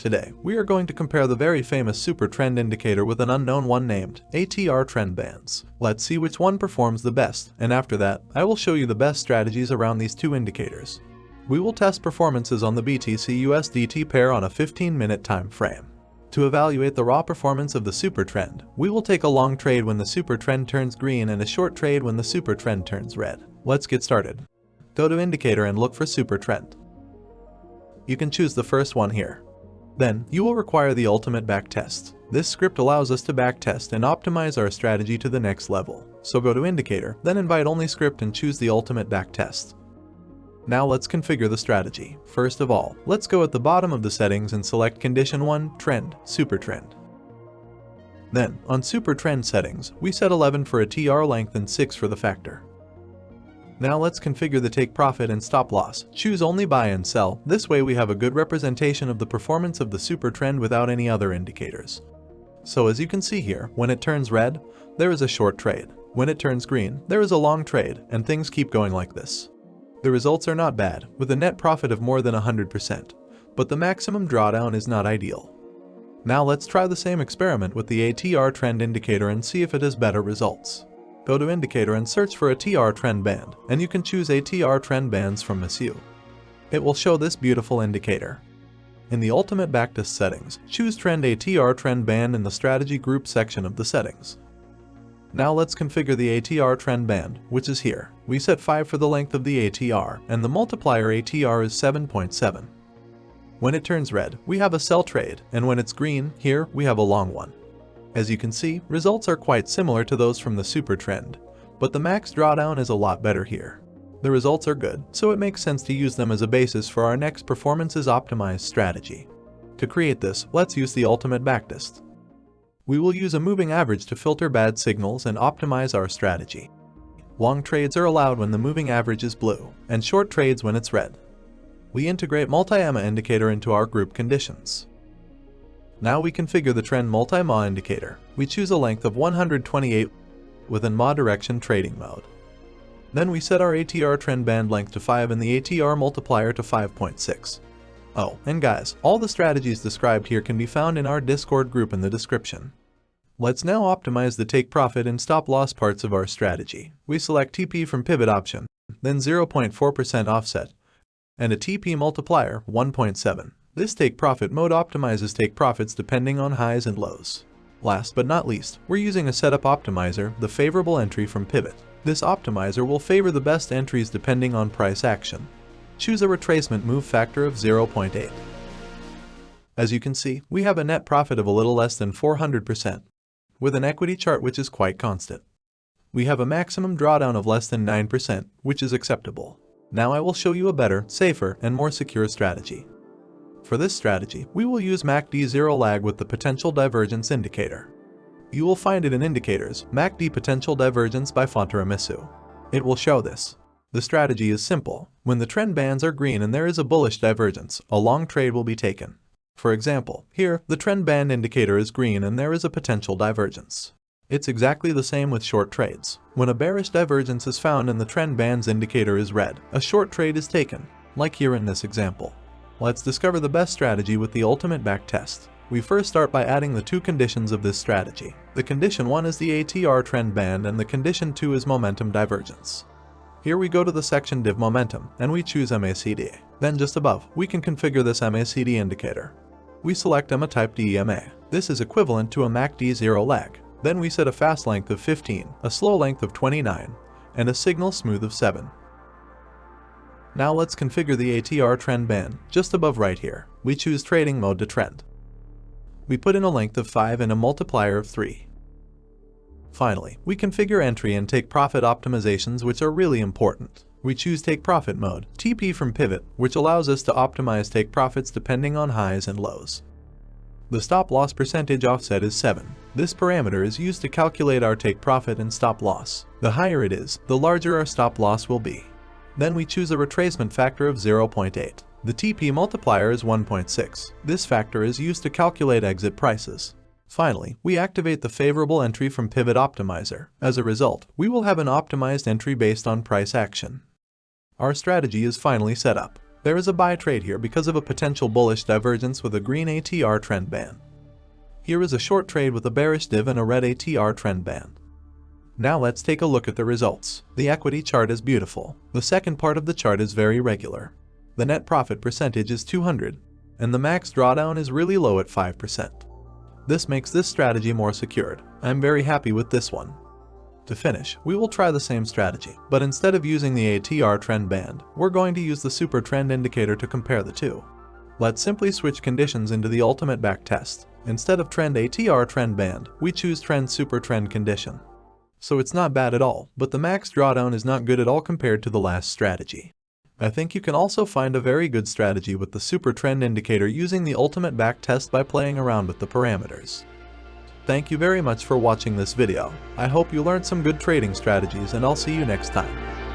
Today, we are going to compare the very famous Supertrend indicator with an unknown one named ATR trend bands. Let's see which one performs the best, and after that, I will show you the best strategies around these two indicators. We will test performances on the BTC-USDT pair on a 15-minute time frame. To evaluate the raw performance of the Supertrend, we will take a long trade when the Supertrend turns green and a short trade when the Supertrend turns red. Let's get started. Go to Indicator and look for Supertrend. You can choose the first one here. Then, you will require the ultimate backtest. This script allows us to backtest and optimize our strategy to the next level. So go to Indicator, then invite only script and choose the ultimate backtest. Now let's configure the strategy. First of all, let's go at the bottom of the settings and select Condition 1, Trend, Supertrend. Then, on Supertrend settings, we set 11 for a TR length and 6 for the factor. Now let's configure the take profit and stop loss. Choose only buy and sell. This way we have a good representation of the performance of the Supertrend without any other indicators. So as you can see here, when it turns red, there is a short trade. When it turns green, there is a long trade, and things keep going like this. The results are not bad, with a net profit of more than 100%, but the maximum drawdown is not ideal. Now let's try the same experiment with the ATR trend indicator and see if it has better results. Go to Indicator and search for a TR trend band, and you can choose ATR trend bands from MSU. It will show this beautiful indicator. In the Ultimate Backtest settings, choose Trend ATR trend band in the Strategy Group section of the settings. Now let's configure the ATR trend band, which is here. We set 5 for the length of the ATR, and the multiplier ATR is 7.7. When it turns red, we have a sell trade, and when it's green, here, we have a long one. As you can see, results are quite similar to those from the Supertrend, but the max drawdown is a lot better here. The results are good, so it makes sense to use them as a basis for our next performances optimized strategy. To create this, let's use the Ultimate Backtest. We will use a moving average to filter bad signals and optimize our strategy. Long trades are allowed when the moving average is blue, and short trades when it's red. We integrate multi-EMA indicator into our group conditions. Now we configure the trend multi-MA indicator. We choose a length of 128 within MA direction trading mode. Then we set our ATR trend band length to 5 and the ATR multiplier to 5.6. Oh, and guys, all the strategies described here can be found in our Discord group in the description. Let's now optimize the take profit and stop loss parts of our strategy. We select TP from pivot option, then 0.4% offset, and a TP multiplier 1.7. This take profit mode optimizes take profits depending on highs and lows. Last but not least, we're using a setup optimizer, the favorable entry from pivot. This optimizer will favor the best entries depending on price action. Choose a retracement move factor of 0.8. As you can see, we have a net profit of a little less than 400%, with an equity chart which is quite constant. We have a maximum drawdown of less than 9%, which is acceptable. Now I will show you a better, safer, and more secure strategy. For this strategy, we will use MACD zero lag with the potential divergence indicator. You will find it in Indicators, MACD Potential Divergence by Fonteramisu. It will show this. The strategy is simple. When the trend bands are green and there is a bullish divergence, a long trade will be taken. For example, here, the trend band indicator is green and there is a potential divergence. It's exactly the same with short trades. When a bearish divergence is found and the trend band's indicator is red, a short trade is taken, like here in this example. Let's discover the best strategy with the ultimate backtest. We first start by adding the two conditions of this strategy. The condition 1 is the ATR trend band and the condition 2 is momentum divergence. Here we go to the section Div Momentum and we choose MACD. Then just above, we can configure this MACD indicator. We select EMA type DEMA. This is equivalent to a MACD zero lag. Then we set a fast length of 15, a slow length of 29, and a signal smooth of 7. Now let's configure the ATR trend band. Just above right here, we choose trading mode to trend. We put in a length of 5 and a multiplier of 3. Finally, we configure entry and take profit optimizations, which are really important. We choose take profit mode, TP from pivot, which allows us to optimize take profits depending on highs and lows. The stop loss percentage offset is 7. This parameter is used to calculate our take profit and stop loss. The higher it is, the larger our stop loss will be. Then we choose a retracement factor of 0.8. The TP multiplier is 1.6. This factor is used to calculate exit prices. Finally, we activate the favorable entry from Pivot Optimizer. As a result, we will have an optimized entry based on price action. Our strategy is finally set up. There is a buy trade here because of a potential bullish divergence with a green ATR trend band. Here is a short trade with a bearish div and a red ATR trend band. Now let's take a look at the results. The equity chart is beautiful. The second part of the chart is very regular. The net profit percentage is 200, and the max drawdown is really low at 5%. This makes this strategy more secured. I'm very happy with this one. To finish, we will try the same strategy, but instead of using the ATR trend band, we're going to use the Supertrend indicator to compare the two. Let's simply switch conditions into the ultimate backtest. Instead of trend ATR trend band, we choose trend Supertrend condition. So it's not bad at all, but the max drawdown is not good at all compared to the last strategy. I think you can also find a very good strategy with the Supertrend indicator using the ultimate backtest by playing around with the parameters. Thank you very much for watching this video. I hope you learned some good trading strategies, and I'll see you next time.